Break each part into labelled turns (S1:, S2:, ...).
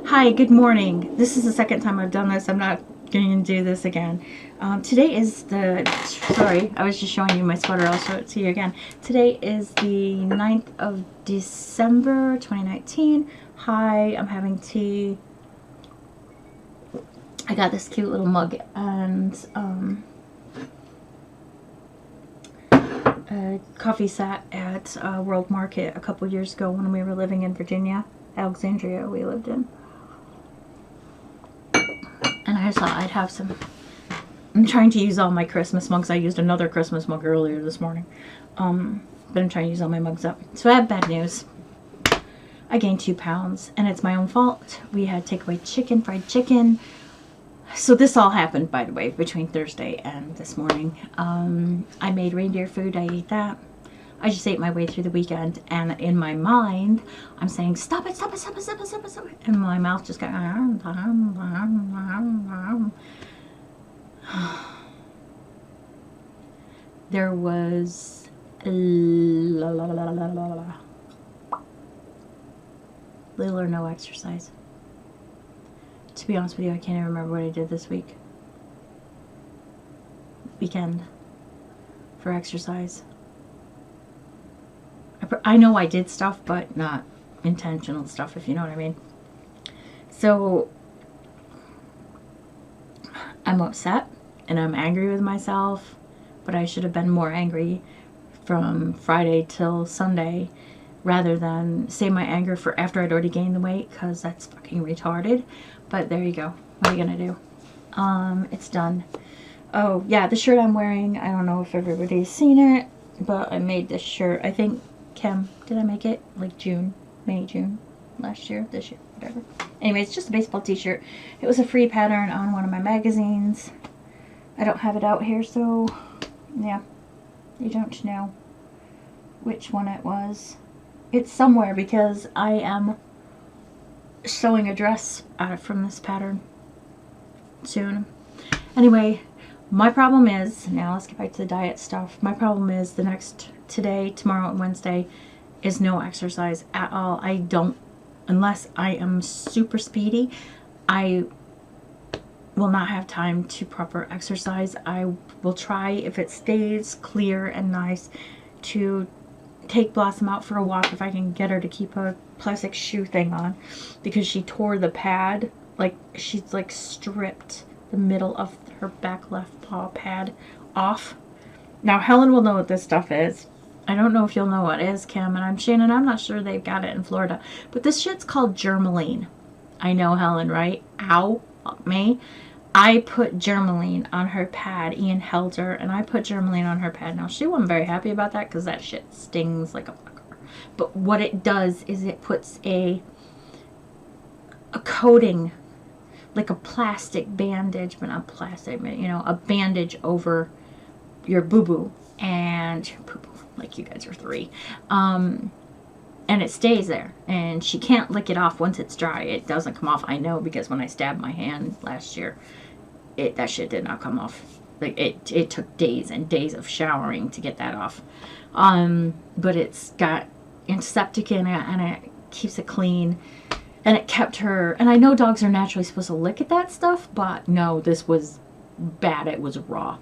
S1: Hi, good morning. This is the second time I've done this. I'm not going to do this again. Today is sorry, I was just showing you my sweater. I'll show it to you again. Today is the 9th of December, 2019. Hi, I'm having tea. I got this cute little mug and a coffee set at World Market a couple years ago when we were living in Virginia. Alexandria we lived in. And I thought I'd have some. I'm trying to use all my Christmas mugs. I used another Christmas mug earlier this morning. But I'm trying to use all my mugs up. So I have bad news. I gained 2 pounds, and it's my own fault. We had takeaway chicken, fried chicken. So this all happened, by the way, between Thursday and this morning. I made reindeer food. I ate that. I just ate my way through the weekend, and in my mind, I'm saying, stop it, stop it, stop it, stop it, stop it, stop it. And my mouth just got... There was... little or no exercise. To be honest with you, I can't even remember what I did this weekend for exercise. I know I did stuff, but not intentional stuff, if you know what I mean. So I'm upset and I'm angry with myself, but I should have been more angry from Friday till Sunday rather than save my anger for after I'd already gained the weight, because that's fucking retarded. But there you go. What are you gonna do? It's done. Oh yeah, the shirt I'm wearing, I don't know if everybody's seen it, but I made this shirt, I think Kim, did I make it like June, May, June last year, this year, whatever. Anyway, it's just a baseball t-shirt. It was a free pattern on one of my magazines. I don't have it out here, so yeah, you don't know which one it was. It's somewhere because I am sewing a dress out from this pattern soon. Anyway, my problem is, now let's get back to the diet stuff. My problem is today, tomorrow, and Wednesday is no exercise at all. I don't, unless I am super speedy, I will not have time to proper exercise. I will try, if it stays clear and nice, to take Blossom out for a walk if I can get her to keep a plastic shoe thing on, because she tore the pad, like she's like stripped the middle of her back left paw pad off. Now Helen will know what this stuff is. I don't know if you'll know what it is, Kim, and Shannon, I'm not sure they've got it in Florida, but this shit's called Germaline. I know, Helen, right? Ow, me. I put Germaline on her pad. Ian held her, and I put Germaline on her pad. Now, she wasn't very happy about that because that shit stings like a fucker. But what it does is it puts a coating, like a plastic bandage, but not plastic, but, you know, a bandage over your boo-boo and poo-poo, like you guys are 3. And it stays there, and she can't lick it off once it's dry. It doesn't come off. I know, because when I stabbed my hand last year, that shit did not come off. Like it took days and days of showering to get that off. But it's got antiseptic in it, and it keeps it clean, and it kept her. And I know dogs are naturally supposed to lick at that stuff, but no, this was bad. It was raw.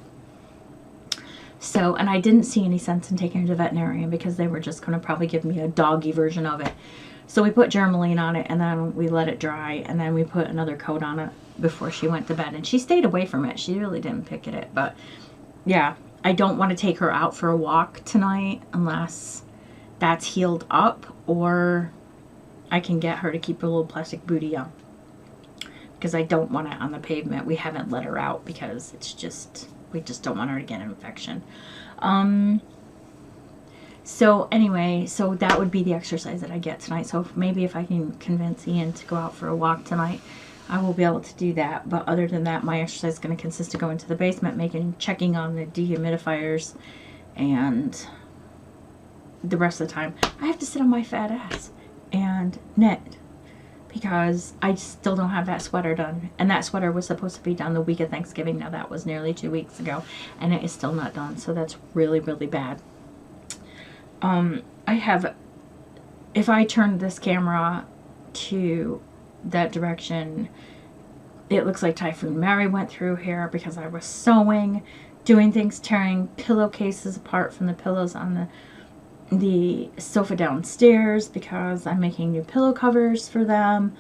S1: So, and I didn't see any sense in taking her to the veterinarian because they were just going to probably give me a doggy version of it. So we put Germaline on it, and then we let it dry, and then we put another coat on it before she went to bed. And she stayed away from it. She really didn't pick at it. But yeah, I don't want to take her out for a walk tonight unless that's healed up, or I can get her to keep her little plastic booty on, because I don't want it on the pavement. We haven't let her out because it's just... we just don't want her to get an infection. So anyway, so that would be the exercise that I get tonight. So maybe if I can convince Ian to go out for a walk tonight, I will be able to do that. But other than that, my exercise is going to consist of going to the basement, checking on the dehumidifiers, and the rest of the time I have to sit on my fat ass and knit, because I still don't have that sweater done. And that sweater was supposed to be done the week of Thanksgiving. Now that was nearly 2 weeks ago, and it is still not done. So that's really, really bad. I have, if I turned this camera to that direction. It looks like Typhoon Mary went through here because I was sewing, doing things, tearing pillowcases apart from the pillows on the sofa downstairs because I'm making new pillow covers for them.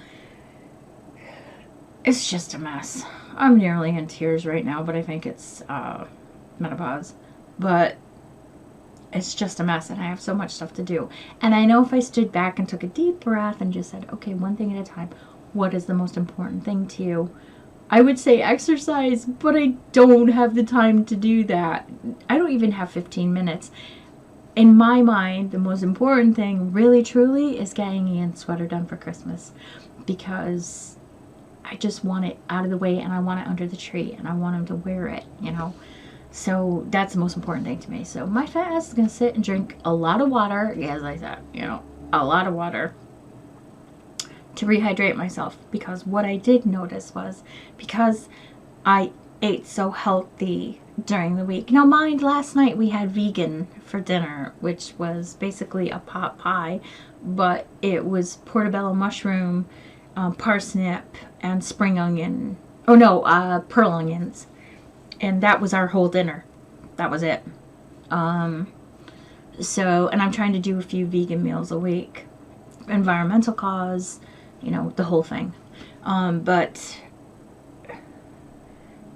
S1: It's just a mess. I'm nearly in tears right now, but I think it's menopause. But it's just a mess, and I have so much stuff to do. And I know if I stood back and took a deep breath and just said, okay, one thing at a time, what is the most important thing to you? I would say exercise, but I don't have the time to do that. I don't even have 15 minutes. In my mind, the most important thing, really, truly, is getting Ian's sweater done for Christmas. Because I just want it out of the way, and I want it under the tree, and I want him to wear it, you know. So that's the most important thing to me. So my fat ass is going to sit and drink a lot of water, as I said, you know, a lot of water to rehydrate myself. Because what I did notice was, because I ate so healthy during the week. Now mind, last night we had vegan for dinner, which was basically a pot pie, but it was portobello mushroom, parsnip, and spring onion. Oh no, pearl onions. And that was our whole dinner. That was it. So, and I'm trying to do a few vegan meals a week. Environmental cause, you know, the whole thing. But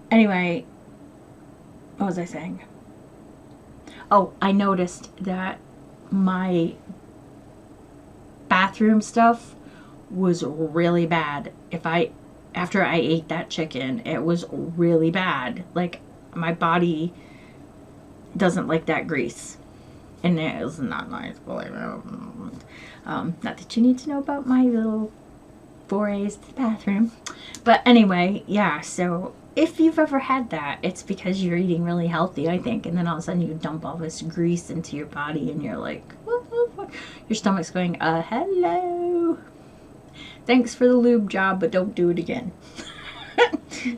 S1: anyway, what was I saying? Oh, I noticed that my bathroom stuff was really bad. After I ate that chicken, it was really bad. Like, my body doesn't like that grease. And it was not nice, believe me. Not that you need to know about my little forays to the bathroom. But anyway, yeah, so if you've ever had that, it's because you're eating really healthy, I think. And then all of a sudden you dump all this grease into your body and you're like, what the fuck? Your stomach's going, hello. Thanks for the lube job, but don't do it again.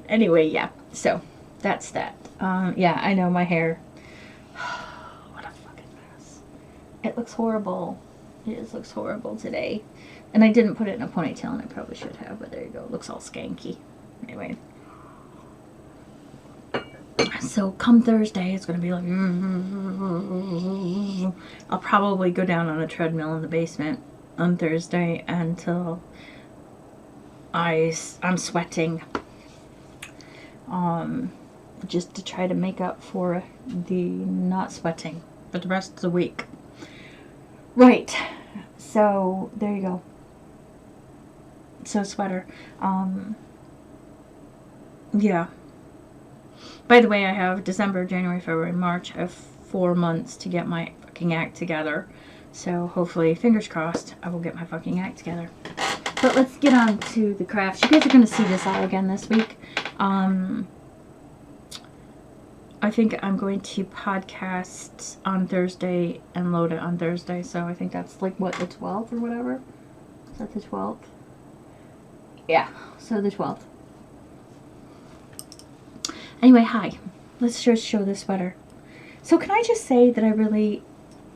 S1: Anyway, yeah. So, that's that. Yeah, I know my hair. What a fucking mess. It looks horrible. It just looks horrible today. And I didn't put it in a ponytail, and I probably should have, but there you go. It looks all skanky. Anyway. So, come Thursday, it's going to be like... I'll probably go down on a treadmill in the basement on Thursday until I'm sweating, just to try to make up for the not sweating for the rest of the week. Right, so there you go. So sweater, yeah. By the way, I have December, January, February, March. I have 4 months to get my fucking act together. So hopefully, fingers crossed, I will get my fucking act together. But let's get on to the crafts. You guys are going to see this all again this week. I think I'm going to podcast on Thursday and load it on Thursday. So I think that's like, what, the 12th or whatever? Is that the 12th? Yeah, so the 12th. Anyway, hi. Let's just show this sweater. So can I just say that I really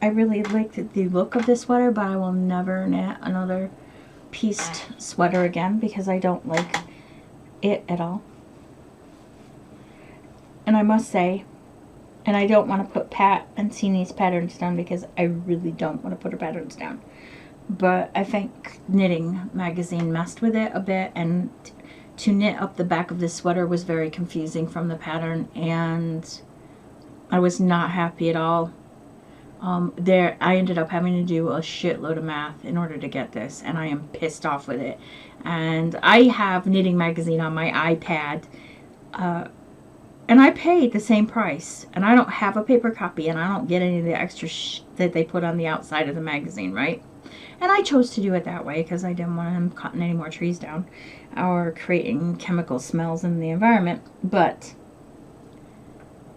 S1: liked the look of this sweater, but I will never knit another pieced sweater again because I don't like it at all. And I must say, and I don't want to put Pat and Teeny's patterns down because I really don't want to put her patterns down. But I think Knitting Magazine messed with it a bit, and to knit up the back of this sweater was very confusing from the pattern, and I was not happy at all. I ended up having to do a shitload of math in order to get this, and I am pissed off with it. And I have Knitting Magazine on my iPad, and I paid the same price, and I don't have a paper copy, and I don't get any of the extra that they put on the outside of the magazine, right? And I chose to do it that way because I didn't want them cutting any more trees down or creating chemical smells in the environment. But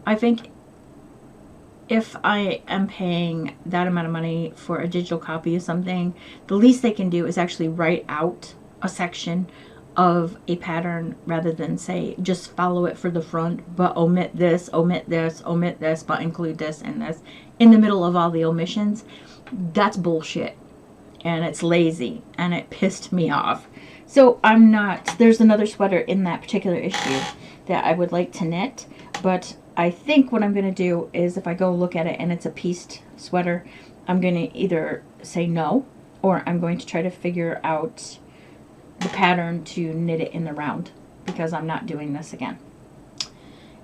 S1: I think if I am paying that amount of money for a digital copy of something, the least they can do is actually write out a section of a pattern rather than say, just follow it for the front, but omit this, omit this, omit this, but include this and this in the middle of all the omissions. That's bullshit. And it's lazy. And it pissed me off. So I'm not, there's another sweater in that particular issue that I would like to knit, but I think what I'm going to do is if I go look at it and it's a pieced sweater, I'm going to either say no, or I'm going to try to figure out the pattern to knit it in the round, because I'm not doing this again.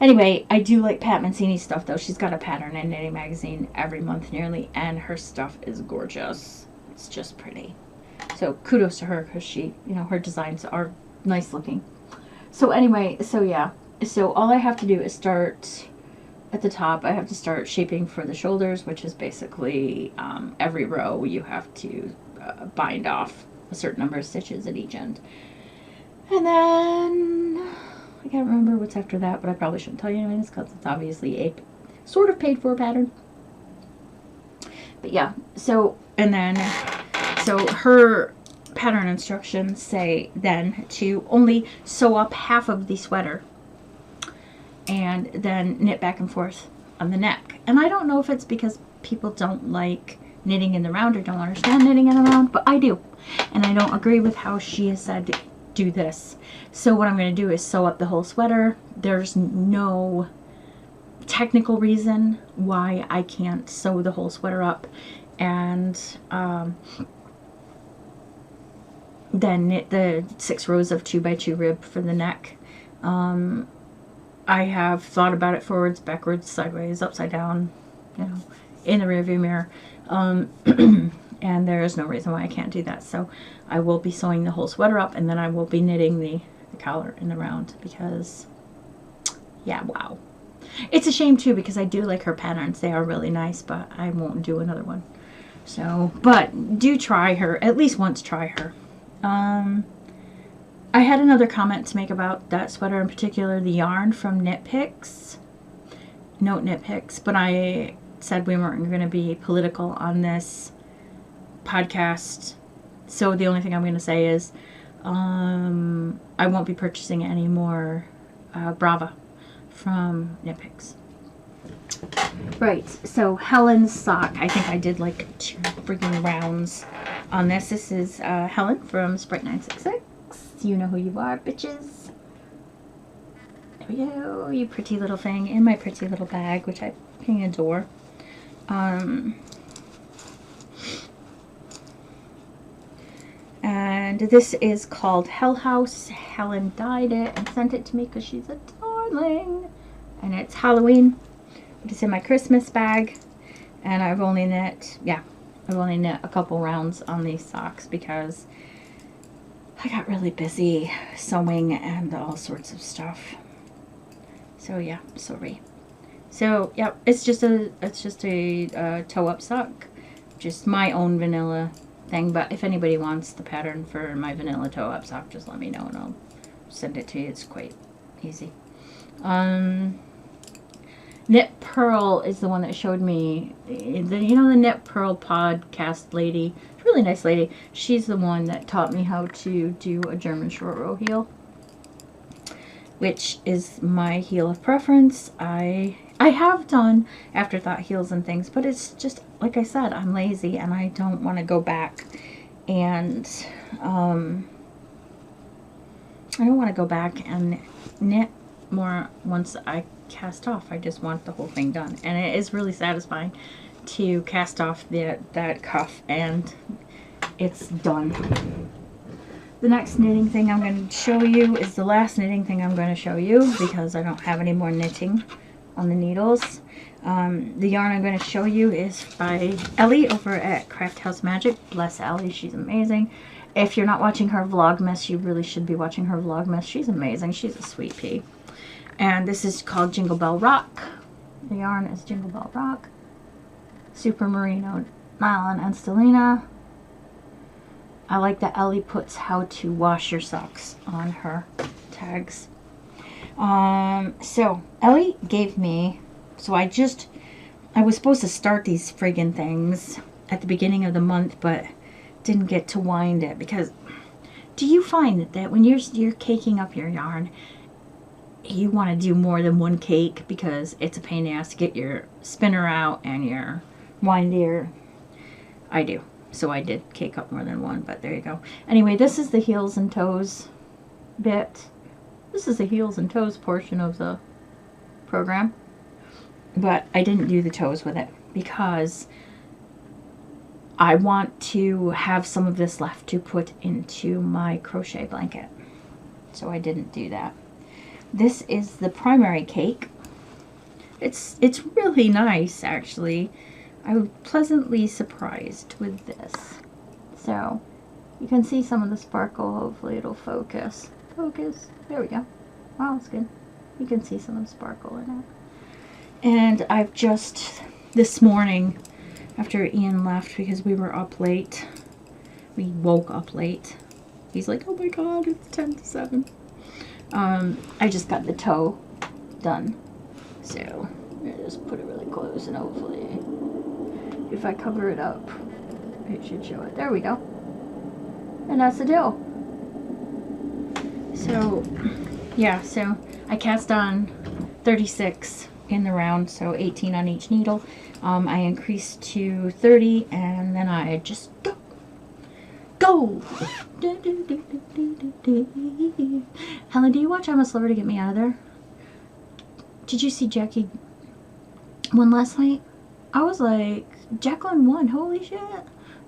S1: Anyway, I do like Pat Mancini's stuff, though. She's got a pattern in Knitting Magazine every month nearly, and her stuff is gorgeous. It's just pretty. So kudos to her, because she, you know, her designs are nice looking. So anyway, so yeah. So all I have to do is start at the top. I have to start shaping for the shoulders, which is basically every row you have to bind off a certain number of stitches at each end. And then I can't remember what's after that, but I probably shouldn't tell you anyways, because it's obviously a sort of paid for pattern. But yeah, so, and then, so her pattern instructions say then to only sew up half of the sweater and then knit back and forth on the neck. And I don't know if it's because people don't like knitting in the round or don't understand knitting in the round, but I do. And I don't agree with how she has said to do this. So what I'm going to do is sew up the whole sweater. There's no technical reason why I can't sew the whole sweater up and then knit the 6 rows of 2x2 rib for the neck. I have thought about it forwards, backwards, sideways, upside down, you know, in the rearview mirror. And there is no reason why I can't do that. So I will be sewing the whole sweater up, and then I will be knitting the collar in the round, because, yeah, wow. It's a shame, too, because I do like her patterns. They are really nice, but I won't do another one. So, but do try her. At least once try her. I had another comment to make about that sweater in particular, the yarn from Knit Picks. Note Knit Picks, but I said we weren't going to be political on this podcast. So the only thing I'm going to say is I won't be purchasing any more Brava from Knit Picks. Right, so Helen's sock. I think I did like 2 freaking rounds on this. This is Helen from Sprite966. You know who you are, bitches. There we go, you pretty little thing, in my pretty little bag, which I fucking adore. And this is called Hell House. Helen dyed it and sent it to me because she's a darling. And it's Halloween. It's in my Christmas bag. And I've only knit, a couple rounds on these socks because I got really busy sewing and all sorts of stuff. So yeah, sorry. So yeah, it's just a toe-up sock, just my own vanilla thing. But if anybody wants the pattern for my vanilla toe-up sock, just let me know and I'll send it to you. It's quite easy. Knit Pearl is the one that showed me the Knit Pearl podcast lady. Really nice lady. She's the one that taught me how to do a German short row heel, which is my heel of preference. I have done afterthought heels and things, but it's just, like I said, I'm lazy and I don't want to go back and I don't want to go back and knit more once I cast off. I just want the whole thing done, and it is really satisfying to cast off that cuff and it's done. The next knitting thing I'm going to show you is the last knitting thing I'm going to show you because I don't have any more knitting on the needles. The yarn I'm going to show you is by Ellie over at Craft House Magic. Bless Ellie, she's amazing. If you're not watching her Vlogmas, you really should be watching her Vlogmas. She's amazing. She's a sweet pea. And this is called Jingle Bell Rock. The yarn is Jingle Bell Rock. Super Merino Nylon and Stellina. I like that Ellie puts how to wash your socks on her tags. So Ellie gave me, I was supposed to start these friggin' things at the beginning of the month, but didn't get to wind it because do you find that when you're caking up your yarn, you want to do more than one cake because it's a pain in the ass to get your spinner out and your wind ear? I do. So I did K-cup more than one, but there you go. Anyway, this is the heels and toes bit. This is the heels and toes portion of the program. But I didn't do the toes with it because I want to have some of this left to put into my crochet blanket. So I didn't do that. This is the primary cake. It's really nice, actually. I was pleasantly surprised with this. So you can see some of the sparkle. Hopefully it'll focus. Focus. There we go. Wow, that's good. You can see some of the sparkle in it. And I've just, this morning, after Ian left because we were up late, we woke up late. He's like, oh my god, it's 10 to 7. I just got the toe done. So I just put it really close, and hopefully if I cover it up, it should show it. There we go. And that's the deal. So yeah, so I cast on 36 in the round, so 18 on each needle. I increased to 30, and then I just go. Helen, do you watch I'm a Celebrity to Get Me Out of There? Did you see Jackie won last night? I was like, Jacqueline won. Holy shit.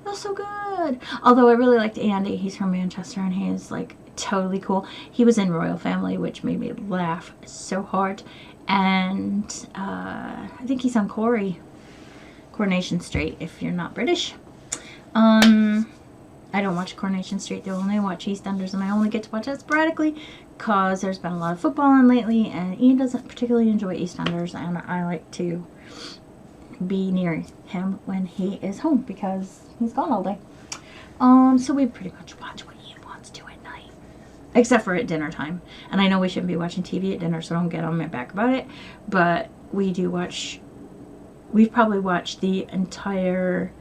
S1: That's so good. Although I really liked Andy. He's from Manchester, and he is like totally cool. He was in Royal Family, which made me laugh so hard. And I think he's on Coronation Street, if you're not British. I don't watch Coronation Street, though. I only watch EastEnders, and I only get to watch that sporadically because there's been a lot of football on lately, and Ian doesn't particularly enjoy EastEnders, and I like to be near him when he is home because he's gone all day. So we pretty much watch what Ian wants to at night, except for at dinner time. And I know we shouldn't be watching TV at dinner, so don't get on my back about it, but we do watch. We've probably watched the entire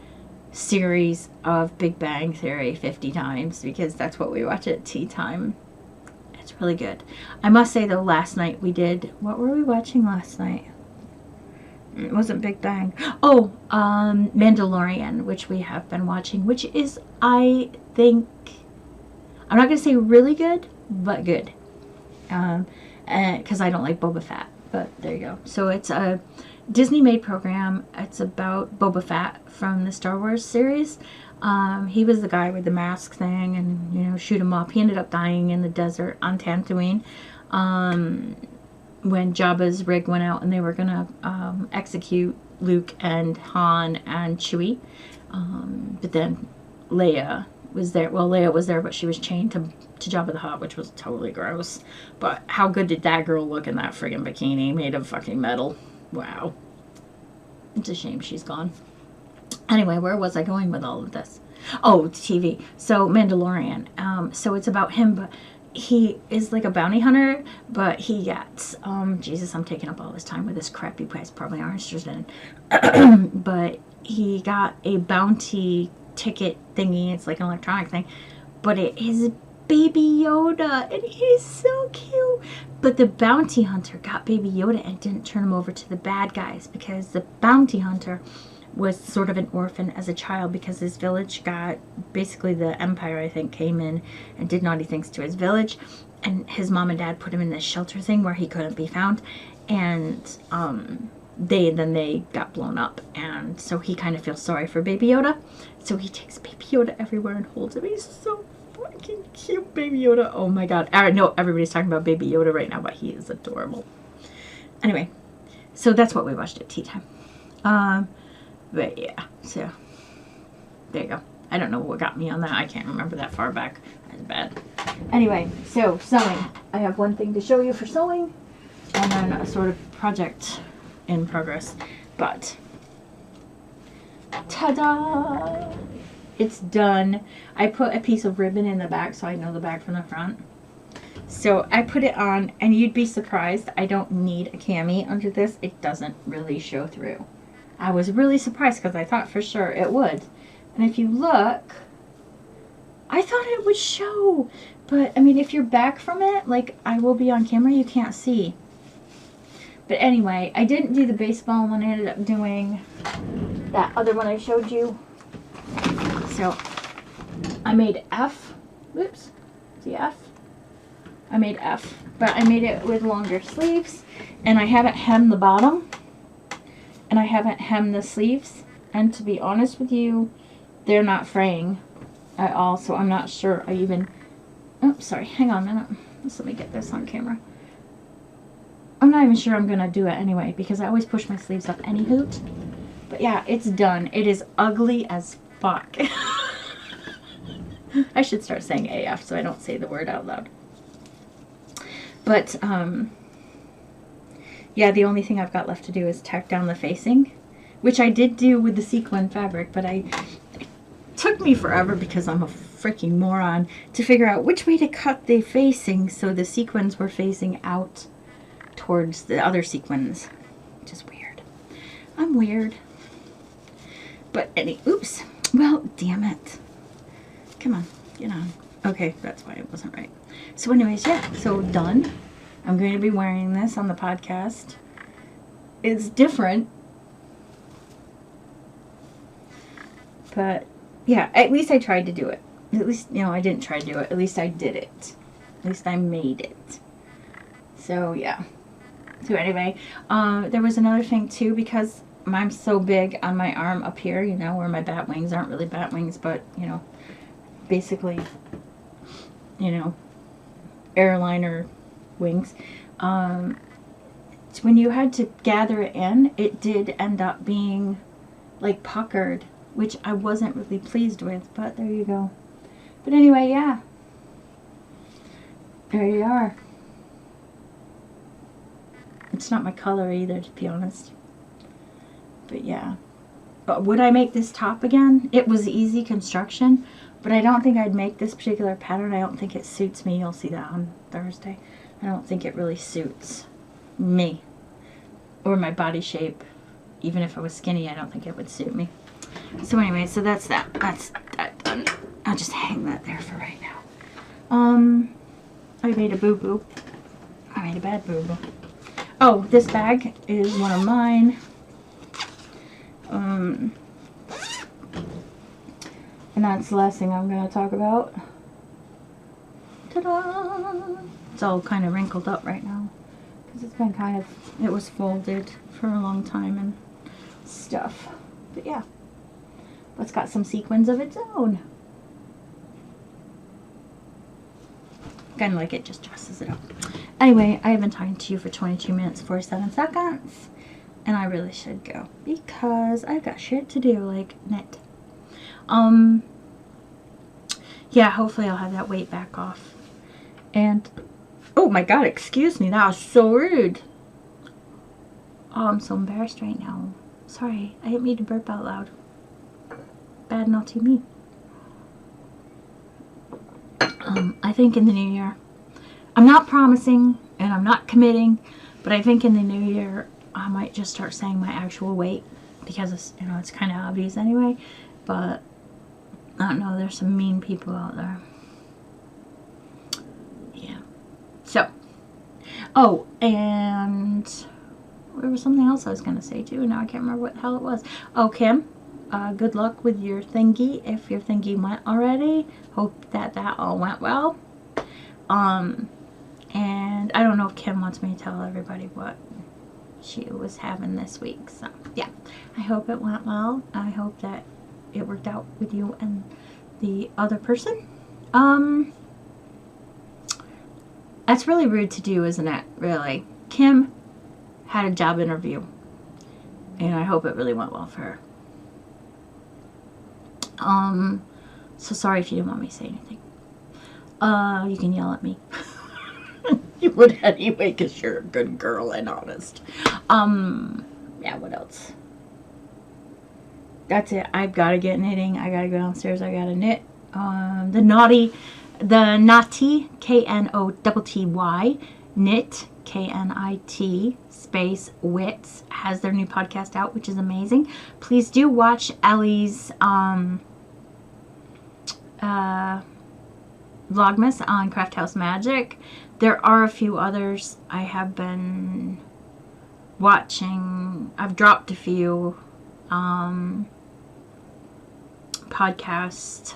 S1: series of Big Bang Theory 50 times because that's what we watch at tea time. It's really good. I must say, though, last night we did, what were we watching last night? It wasn't Big Bang. Oh, Mandalorian, which we have been watching, which is, I think, I'm not going to say really good, but good. Because I don't like Boba Fett, but there you go. So it's a Disney-made program. It's about Boba Fett from the Star Wars series. He was the guy with the mask thing, and, you know, shoot him up. He ended up dying in the desert on Tatooine. When Jabba's rig went out and they were going to execute Luke and Han and Chewie. But then Leia was there. Well, Leia was there, but she was chained to Jabba the Hutt, which was totally gross. But how good did that girl look in that friggin' bikini made of fucking metal? Wow. It's a shame she's gone. Anyway, where was I going with all of this? Oh, TV. So, Mandalorian. So it's about him, but he is like a bounty hunter, but he gets, Jesus, I'm taking up all this time with this crap you guys probably aren't interested in. But he got a bounty ticket thingy. It's like an electronic thing, but it is Baby Yoda, and he's so cute. But the bounty hunter got Baby Yoda and didn't turn him over to the bad guys because the bounty hunter was sort of an orphan as a child because his village got, basically the Empire, I think, came in and did naughty things to his village, and his mom and dad put him in this shelter thing where he couldn't be found, and they got blown up, and so he kind of feels sorry for Baby Yoda, so he takes Baby Yoda everywhere and holds him. He's so fucking cute, Baby Yoda. Oh my god. I know everybody's talking about Baby Yoda right now, but he is adorable. Anyway, so that's what we watched at tea time. But yeah, so there you go. I don't know what got me on that. I can't remember that far back. That's bad. Anyway, so sewing. I have one thing to show you for sewing, and then a sort of project in progress. But ta-da! It's done. I put a piece of ribbon in the back so I know the back from the front. So I put it on, and you'd be surprised. I don't need a cami under this. It doesn't really show through. I was really surprised because I thought for sure it would. And if you look, I thought it would show. But, I mean, if you're back from it, like I will be on camera, you can't see. But anyway, I didn't do the baseball one. I ended up doing that other one I showed you. So I made F. Whoops. See F? I made F, but I made it with longer sleeves, and I haven't hemmed the bottom, and I haven't hemmed the sleeves, and to be honest with you, they're not fraying at all, so I'm not sure I even, oh, sorry, hang on a minute, just let me get this on camera. I'm not even sure I'm going to do it anyway, because I always push my sleeves up any hoot, but yeah, it's done. It is ugly as fuck. I should start saying AF so I don't say the word out loud. But, yeah, the only thing I've got left to do is tack down the facing, which I did do with the sequin fabric, but it took me forever because I'm a freaking moron to figure out which way to cut the facing so the sequins were facing out towards the other sequins, which is weird. I'm weird. But oops. Well, damn it. Come on, get on. Okay, that's why it wasn't right. So anyways, yeah, so done. I'm going to be wearing this on the podcast. It's different. But, yeah, at least I tried to do it. At least, you know, I didn't try to do it. At least I did it. At least I made it. So, yeah. So anyway, there was another thing too, because I'm so big on my arm up here, you know, where my bat wings aren't really bat wings, but, you know, basically, you know, airliner wings. When you had to gather it in, it did end up being like puckered, which I wasn't really pleased with, but there you go. But anyway, yeah, there you are. It's not my color either, to be honest. But yeah. But would I make this top again? It was easy construction, but I don't think I'd make this particular pattern. I don't think it suits me. You'll see that on Thursday. I don't think it really suits me or my body shape. Even if I was skinny, I don't think it would suit me. So anyway, so that's that. That's that done. I'll just hang that there for right now. I made a boo-boo. I made a bad boo-boo. Oh, this bag is one of mine. And that's the last thing I'm going to talk about. Ta-da! It's all kind of wrinkled up right now. Because it's been kind of, it was folded for a long time and stuff. But yeah. But it's got some sequins of its own. Kind of like it just dresses it up. Anyway, I have been talking to you for 22 minutes, 47 seconds. And I really should go. Because I've got shit to do, like knit. Yeah, hopefully I'll have that weight back off. And, oh my god, excuse me, that was so rude. Oh, I'm so embarrassed right now. Sorry, I didn't mean to burp out loud. Bad, naughty me. I think in the new year, I'm not promising and I'm not committing, but I think in the new year I might just start saying my actual weight, because it's, you know, it's kind of obvious anyway. But I don't know, there's some mean people out there. Yeah. So, oh, and there was something else I was going to say too, and now I can't remember what the hell it was. Oh, Kim, good luck with your thingy, if your thingy went already. Hope that all went well. And I don't know if Kim wants me to tell everybody what she was having this week. So, yeah. I hope it went well. I hope that it worked out with you and the other person. That's really rude to do, isn't it? Really. Kim had a job interview. And I hope it really went well for her. So sorry if you didn't want me to say anything. You can yell at me. You would anyway, because you're a good girl and honest. Yeah, what else? That's it. I've got to get knitting. I got to go downstairs. I got to knit. The Knotty, K-N-O-T-T-Y, knit, K-N-I-T, space, wits, has their new podcast out, which is amazing. Please do watch Ellie's, Vlogmas on Craft House Magic. There are a few others I have been watching. I've dropped a few podcast.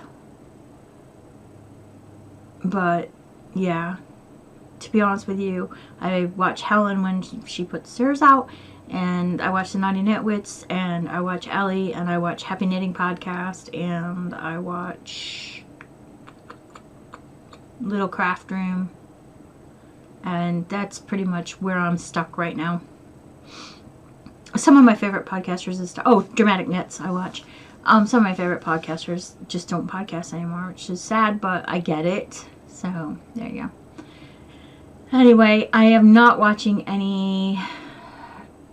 S1: But yeah, to be honest with you, I watch Helen when she puts hers out, and I watch the Naughty Nitwits, and I watch Ellie, and I watch Happy Knitting Podcast, and I watch Little Craft Room, and that's pretty much where I'm stuck right now. Some of my favorite podcasters is Dramatic Knits I watch. Some of my favorite podcasters just don't podcast anymore, which is sad, but I get it. So there you go. Anyway, I am not watching any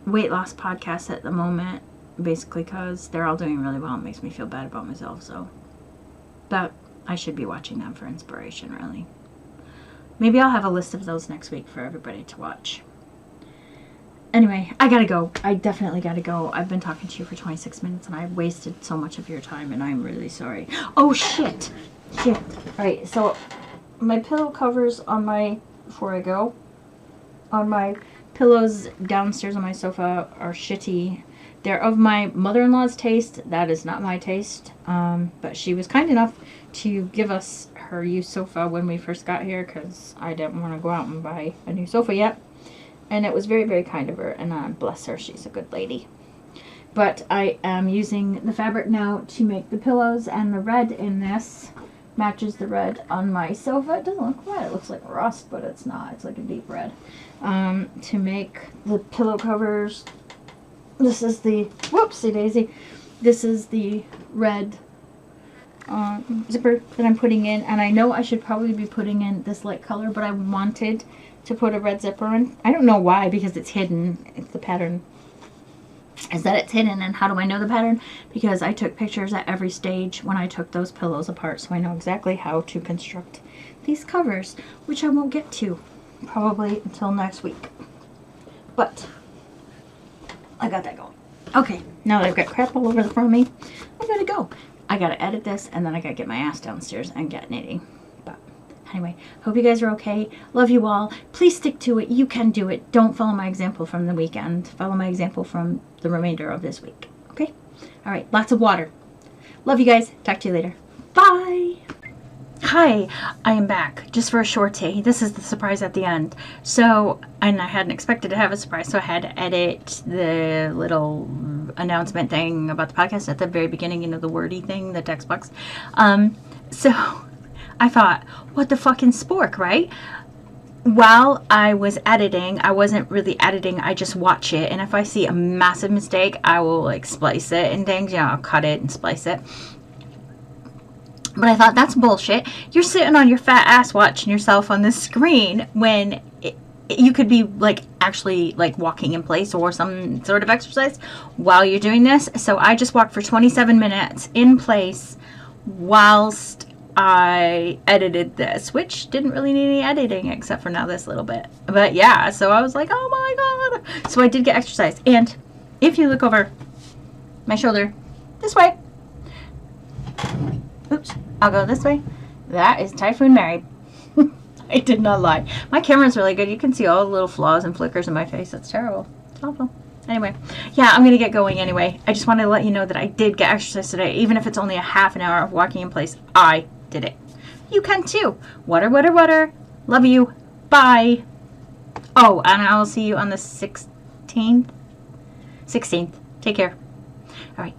S1: weight loss podcasts at the moment, basically because they're all doing really well. It makes me feel bad about myself, so that I should be watching them for inspiration, really. Maybe I'll have a list of those next week for everybody to watch. Anyway, I gotta go. I definitely gotta go. I've been talking to you for 26 minutes and I wasted so much of your time and I'm really sorry. Oh, shit. Shit. Alright, so my pillow covers on my, before I go, on my pillows downstairs on my sofa are shitty. They're of my mother-in-law's taste. That is not my taste. But she was kind enough to give us her used sofa when we first got here because I didn't want to go out and buy a new sofa yet. And it was very, very kind of her, and bless her, she's a good lady. But I am using the fabric now to make the pillows, and the red in this matches the red on my sofa. It doesn't look red, it looks like rust, but it's not. It's like a deep red. To make the pillow covers, this is the, whoopsie daisy, this is the red zipper that I'm putting in, and I know I should probably be putting in this light color, but I wanted to put a red zipper in. I don't know why, because it's hidden. It's the pattern is that it's hidden. And how do I know the pattern? Because I took pictures at every stage when I took those pillows apart, so I know exactly how to construct these covers, which I won't get to probably until next week. But I got that going. Okay, now that I've got crap all over the front of me, I gotta go. I gotta edit this, and then I gotta get my ass downstairs and get knitting. Anyway, hope you guys are okay. Love you all. Please stick to it. You can do it. Don't follow my example from the weekend. Follow my example from the remainder of this week. Okay? All right. Lots of water. Love you guys. Talk to you later. Bye. Hi. I am back just for a shorty. This is the surprise at the end. So, and I hadn't expected to have a surprise, so I had to edit the little announcement thing about the podcast at the very beginning, you know, the wordy thing, the text box. So I thought, what the fucking spork, right? While I was editing, I wasn't really editing, I just watch it, and if I see a massive mistake, I will like splice it and things, you know, I'll cut it and splice it. But I thought, that's bullshit. You're sitting on your fat ass watching yourself on this screen when you could be like actually like walking in place or some sort of exercise while you're doing this. So I just walked for 27 minutes in place whilst I edited this, which didn't really need any editing except for now this little bit. But yeah, so I was like, oh my god. So I did get exercise. And if you look over my shoulder this way, oops, I'll go this way. That is Typhoon Mary. I did not lie. My camera's really good. You can see all the little flaws and flickers in my face. That's terrible. It's awful. Anyway, yeah, I'm going to get going anyway. I just wanted to let you know that I did get exercise today. Even if it's only a half an hour of walking in place, I did it. You can too. Water, water, water. Love you. Bye. Oh, and I will see you on the 16th. Take care. All right.